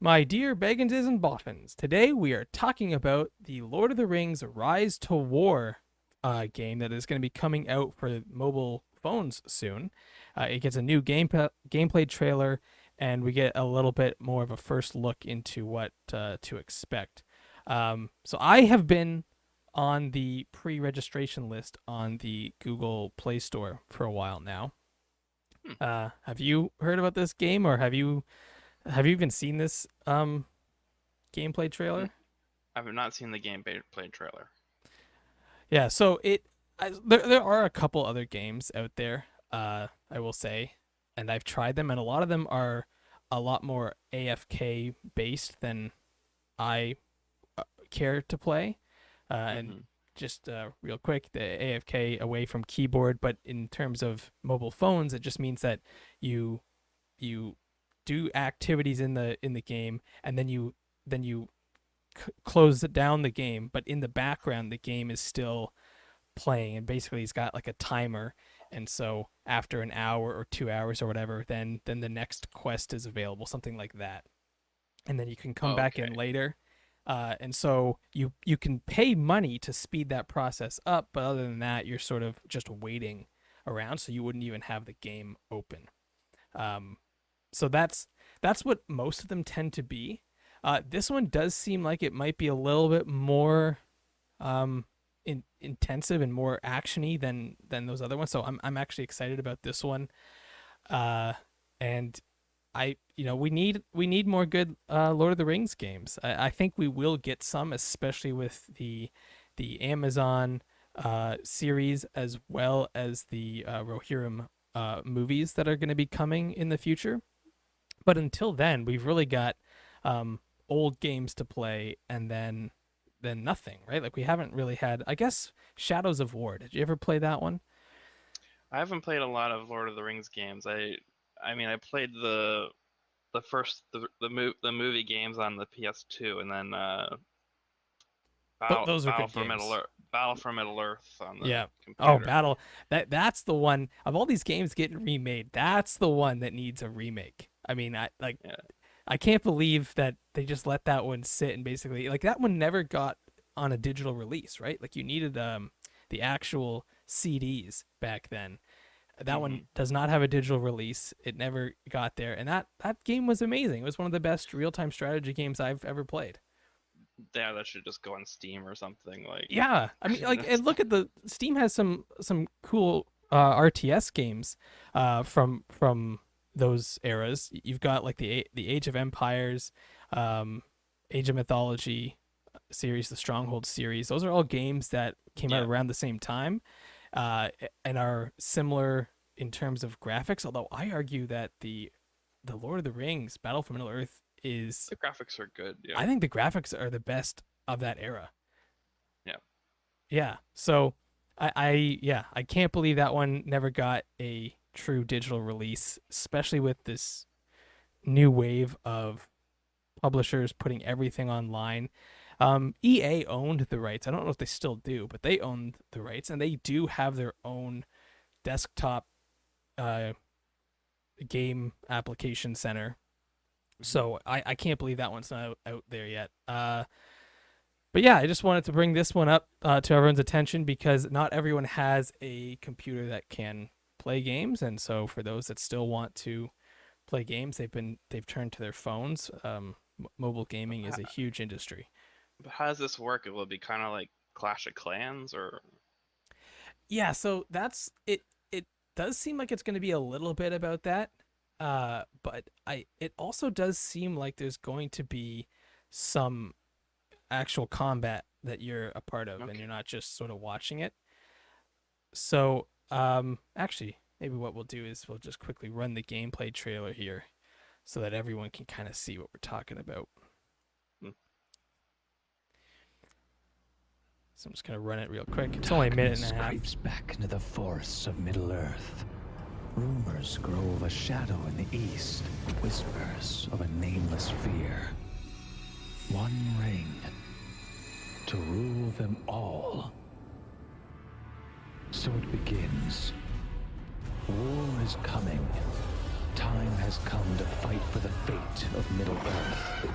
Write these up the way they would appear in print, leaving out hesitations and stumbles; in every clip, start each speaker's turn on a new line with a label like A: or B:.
A: My dear Bagginses and Boffins, today we are talking about the Lord of the Rings Rise to War game that is going to be coming out for mobile phones soon. It gets a new gameplay trailer, and we get a little bit more of a first look into what to expect. So I have been on the pre-registration list on the Google Play Store for a while now.
B: Hmm.
A: Have you heard about this game, or have you even seen this gameplay
B: N-
A: trailer?
B: I have not seen the gameplay trailer.
A: Yeah, so there are a couple other games out there, I will say, and I've tried them, and a lot of them are a lot more AFK based than I care to play. And
B: Hmm.
A: just real quick, the AFK away from keyboard, but in terms of mobile phones, it just means that you you do activities in the game, and then you close down the game, but in the background the game is still playing, and basically he's got like a timer, and so after an hour or 2 hours or whatever, then the next quest is available, something like that, and then you can come back
B: Okay.
A: in later. And so you can pay money to speed that process up, but other than that, you're sort of just waiting around, so you wouldn't even have the game open. Um, so that's what most of them tend to be. This one does seem like it might be a little bit more um, intensive and more actiony than those other ones. So I'm actually excited about this one. Uh, and we need more good Lord of the Rings games. I think we will get some, especially with the Amazon series, as well as the Rohirrim movies that are going to be coming in the future. But until then, we've really got um, old games to play, and then nothing, right? Like we haven't really had. I guess Shadows of War. Did you ever play that one?
B: I haven't played a lot of Lord of the Rings games. I mean, I played the first the movie games on the PS2, and then
A: Those are good games.
B: Battle for Middle Earth on the
A: Yeah. Oh,
B: computer.
A: Battle. That's the one of all these games getting remade. That's the one that needs a remake. I mean,
B: Yeah.
A: I can't believe that they just let that one sit, and basically like that one never got on a digital release, right? Like you needed the actual CDs back then. That one
B: Hmm.
A: does not have a digital release. It never got there, and that game was amazing. It was one of the best real time strategy games I've ever played.
B: Yeah, that should just go on Steam or something. Like,
A: Yeah, I mean, like, and look at the Steam has some cool RTS games from those eras. You've got like the Age of Empires, um, Age of Mythology series, the Stronghold series. Those are all games that came out
B: yeah,
A: around the same time, uh, and are similar in terms of graphics. Although I argue that the Lord of the Rings Battle for Middle Earth is,
B: the graphics are good. Yeah,
A: I think the graphics are the best of that era.
B: yeah.
A: Yeah. So I can't believe that one never got a true digital release, especially with this new wave of publishers putting everything online. EA owned the rights. I don't know if they still do, but they owned the rights, and they do have their own desktop uh, game application center.
B: Hmm.
A: So I can't believe that one's not out there yet. But yeah, I just wanted to bring this one up to everyone's attention because not everyone has a computer that can play games, and so for those that still want to play games, they've turned to their phones. Mobile gaming is a huge industry.
B: But how does this work? It will be kind of like Clash of Clans, or
A: Yeah, so that's it. It does seem like it's going to be a little bit about that, but I it also does seem like there's going to be some actual combat that you're a part of, and
B: okay.
A: you're not just sort of watching it. So, actually, maybe what we'll do is we'll just quickly run the gameplay trailer here so that everyone can kind of see what we're talking about.
B: Hmm.
A: So I'm just going to run it real quick. It's only a minute and a
C: Darkness
A: half.
C: creeps back into the forests of Middle-earth. Rumors grow of a shadow in the east, whispers of a nameless fear. One ring to rule them all. So it begins. War is coming time has come to fight for the fate of Middle-earth.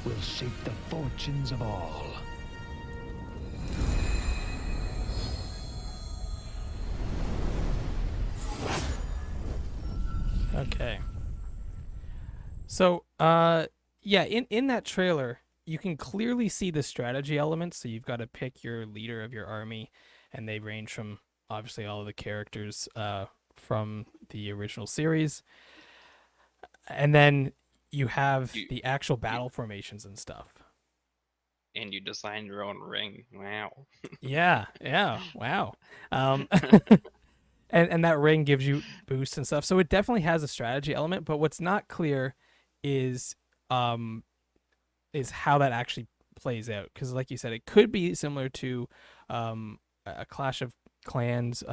C: Will shape the fortunes of all.
A: Okay. So, yeah, in that trailer, you can clearly see the strategy elements. So you've got to pick your leader of your army, and they range from obviously all of the characters from the original series, and then you have
B: You,
A: the actual
B: you
A: battle formations and stuff.
B: and you design your own ring. Wow.
A: Yeah, yeah, wow. Um, and that ring gives you boosts and stuff. So it definitely has a strategy element, but what's not clear is um is how that actually plays out, because like you said, it could be similar to a Clash of Clans,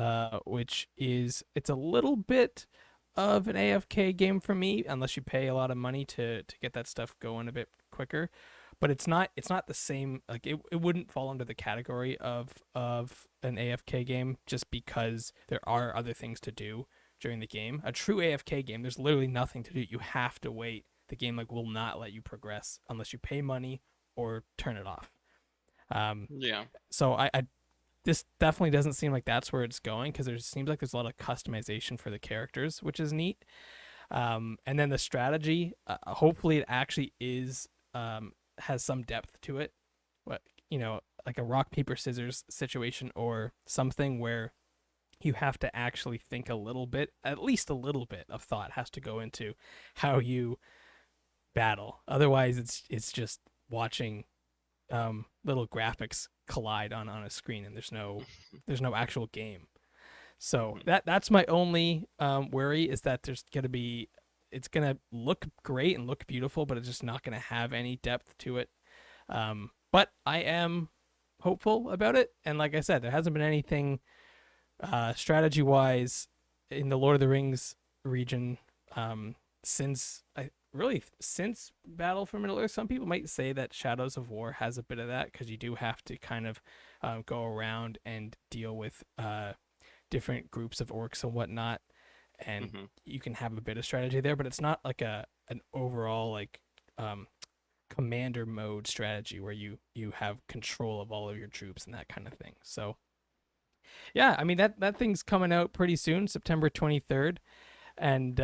A: which is it's a little bit of an AFK game for me, unless you pay a lot of money to get that stuff going a bit quicker. But it's not the same. Like it wouldn't fall under the category of an AFK game, just because there are other things to do during the game. A true AFK game, there's literally nothing to do. You have to wait. The game like will not let you progress unless you pay money or turn it off.
B: Yeah.
A: So I this definitely doesn't seem like that's where it's going, because there seems like there's a lot of customization for the characters, which is neat. And then the strategy, hopefully it actually is has some depth to it. What like a rock paper scissors situation or something where you have to actually think a little bit, at least a little bit of thought has to go into how you battle. Otherwise, it's just watching little graphics collide on a screen, and there's no actual game. So
B: Mhm.
A: that's my only worry, is that there's gonna be it's gonna look great and look beautiful, but it's just not gonna have any depth to it. But I am hopeful about it, and like I said, there hasn't been anything strategy wise in the Lord of the Rings region since Battle for Middle Earth. Some people might say that Shadows of War has a bit of that, because you do have to kind of go around and deal with different groups of orcs and whatnot, and
B: Mhm.
A: you can have a bit of strategy there, but it's not like an overall like commander mode strategy where you have control of all of your troops and that kind of thing. So yeah, I mean that thing's coming out pretty soon, September 23rd, and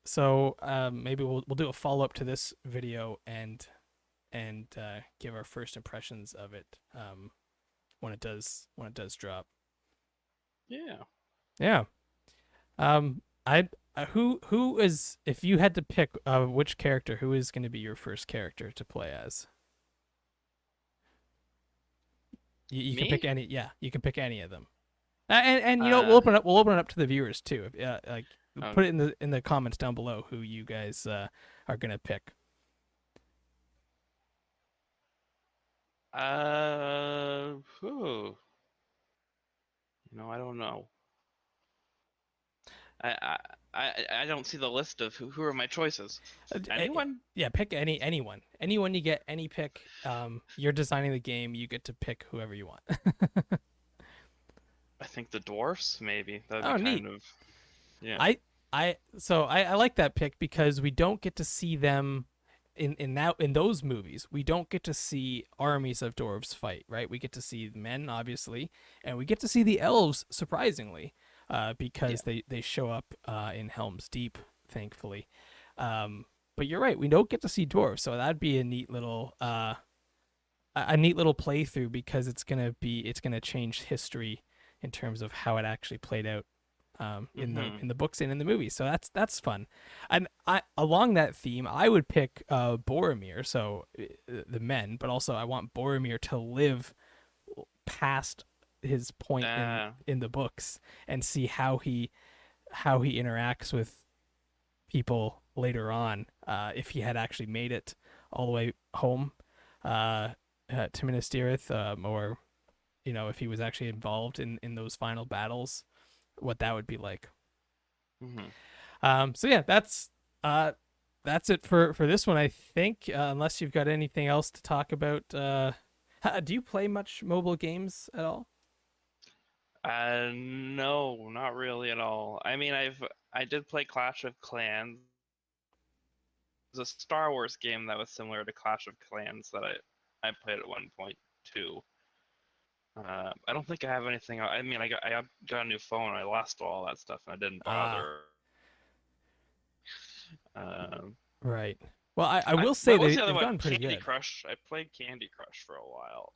A: so maybe we'll do a follow up to this video and give our first impressions of it when it does drop.
B: Yeah.
A: Yeah. I who is, if you had to pick which character, who is going to be your first character to play as? You can pick
B: Me?
A: any. Yeah, you can pick any of them. And
B: Uh.
A: we'll open it up to the viewers too. Like
B: Oh.
A: put it in the comments down below who you guys are gonna pick.
B: Whew. I don't know. I I I don't see the list of who are my choices. Anyone?
A: Yeah, pick anyone you get, any pick. You're designing the game, you get to pick whoever you want.
B: I think the dwarfs, maybe. That'd be
A: Oh,
B: kind
A: neat.
B: of, yeah.
A: I like that pick, because we don't get to see them in those movies. We don't get to see armies of dwarves fight, right? We get to see men, obviously, and we get to see the elves, surprisingly,
B: Yeah.
A: because they show up in Helm's Deep, thankfully. Um, But you're right, we don't get to see dwarves, so that'd be a neat little playthrough because it's gonna change history in terms of how it actually played out in the books and in the movie. So that's fun. And I along that theme, I would pick Boromir, so the men, but also I want Boromir to live past his point in the books and see how he interacts with people later on, if he had actually made it all the way home to Minas Tirith, or if he was actually involved in those final battles, what that would be like. So yeah, that's it for this one, I think. Unless you've got anything else to talk about. Do you play much mobile games at all?
B: No, not really at all. I mean, I did play Clash of Clans. It was a Star Wars game that was similar to Clash of Clans that I played at 1.2. I don't think I have anything. I mean, I got a new phone. I lost all that stuff, and I didn't bother.
A: Right. Well, I will say they've gotten pretty
B: Candy
A: good.
B: Crush. I played Candy Crush for a while.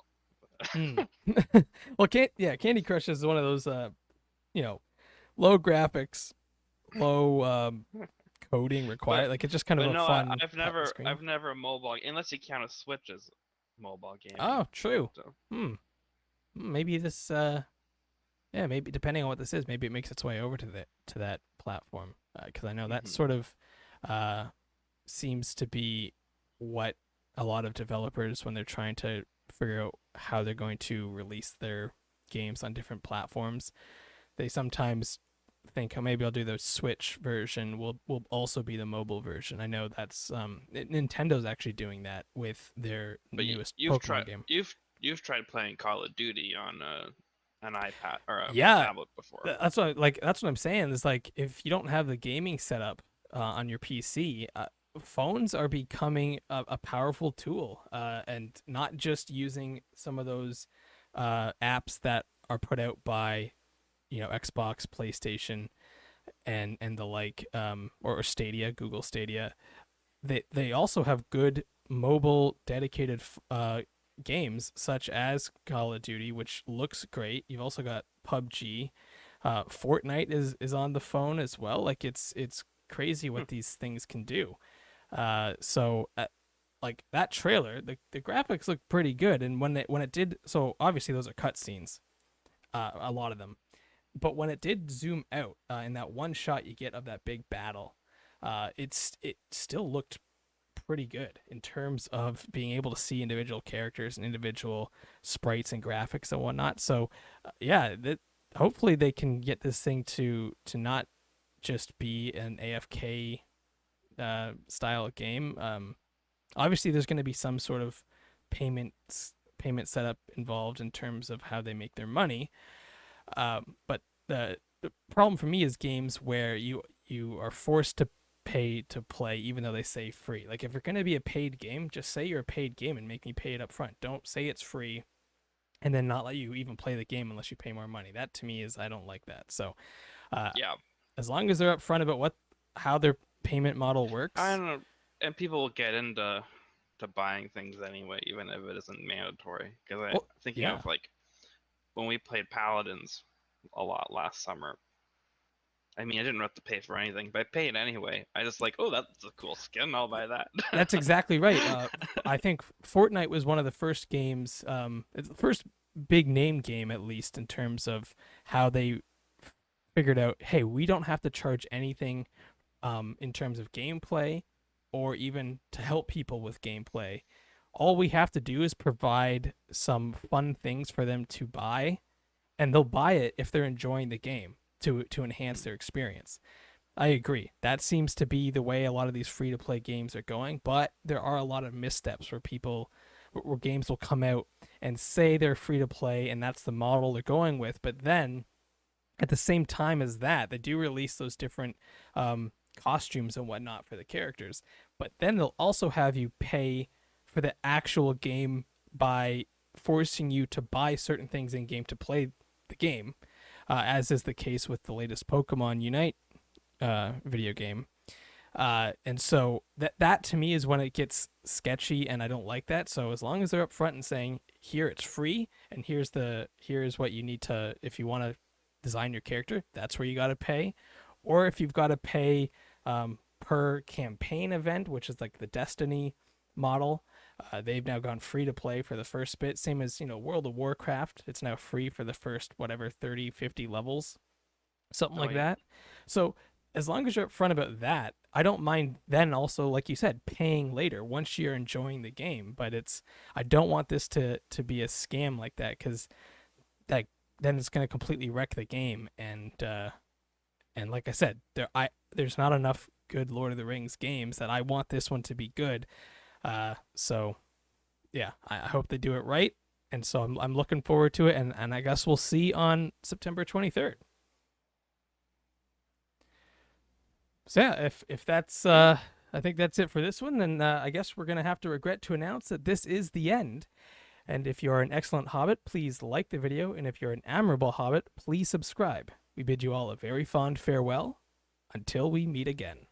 A: Well, Candy Crush is one of those, low graphics, low coding required. Like it's just kind of a fun.
B: I've never mobile unless you count a Switch as mobile game.
A: Oh, true. So. Maybe this. Maybe depending on what this is, maybe it makes its way over to that platform. Because I know that sort of seems to be what a lot of developers, when they're trying to figure out how they're going to release their games on different platforms, they sometimes think, oh, maybe I'll do the Switch version will also be the mobile version. I know that's Nintendo's actually doing that with their newest Pokemon game.
B: You've tried playing Call of Duty on an iPad or a
A: yeah,
B: tablet before.
A: That's what I'm saying is, like, if you don't have the gaming setup on your PC, phones are becoming a powerful tool, and not just using some of those apps that are put out by Xbox, PlayStation, and the like, or Stadia, Google Stadia. They also have good mobile dedicated games such as Call of Duty, which looks great. You've also got PUBG. Fortnite is on the phone as well. Like it's crazy what these things can do. So like that trailer, the graphics look pretty good, and when it did, so obviously those are cutscenes, a lot of them, but when it did zoom out in that one shot you get of that big battle, it still looked pretty good in terms of being able to see individual characters and individual sprites and graphics and whatnot. So hopefully they can get this thing to not just be an AFK style game. Obviously there's going to be some sort of payment setup involved in terms of how they make their money, but the problem for me is games where you are forced to pay to play, even though they say free. Like, if you're going to be a paid game, just say you're a paid game and make me pay it up front. Don't say it's free and then not let you even play the game unless you pay more money. That to me is, I don't like that. So as long as they're upfront about how their payment model works.
B: I don't know, and people will get into buying things anyway, even if it isn't mandatory. Because I'm thinking of, like, when we played Paladins a lot last summer. I mean, I didn't have to pay for anything, but I paid anyway. I just like, oh, that's a cool skin. I'll buy that.
A: That's exactly right. I think Fortnite was one of the first games, it's the first big name game, at least in terms of how they figured out, hey, we don't have to charge anything in terms of gameplay or even to help people with gameplay. All we have to do is provide some fun things for them to buy, and they'll buy it if they're enjoying the game to enhance their experience. I agree. That seems to be the way a lot of these free-to-play games are going, but there are a lot of missteps where games will come out and say they're free-to-play and that's the model they're going with, but then at the same time as that, they do release those different costumes and whatnot for the characters, but then they'll also have you pay for the actual game by forcing you to buy certain things in game to play the game, as is the case with the latest Pokemon Unite video game. And so that to me is when it gets sketchy, and I don't like that. So as long as they're upfront and saying, here it's free, and here's what you need to, if you want to design your character, that's where you got to pay. Or if you've got to pay per campaign event, which is like the Destiny model, they've now gone free to play for the first bit. Same as, World of Warcraft. It's now free for the first, whatever, 30, 50 levels, something like that. So as long as you're upfront about that, I don't mind then also, like you said, paying later once you're enjoying the game. But I don't want this to be a scam like that, because that then it's going to completely wreck the game. And like I said, there's not enough good Lord of the Rings games that I want this one to be good. So yeah, I hope they do it right. And so I'm looking forward to it. And I guess we'll see on September 23rd. So yeah, if that's I think that's it for this one. Then I guess we're gonna have to regret to announce that this is the end. And if you are an excellent hobbit, please like the video, and if you're an admirable hobbit, please subscribe. We bid you all a very fond farewell until we meet again.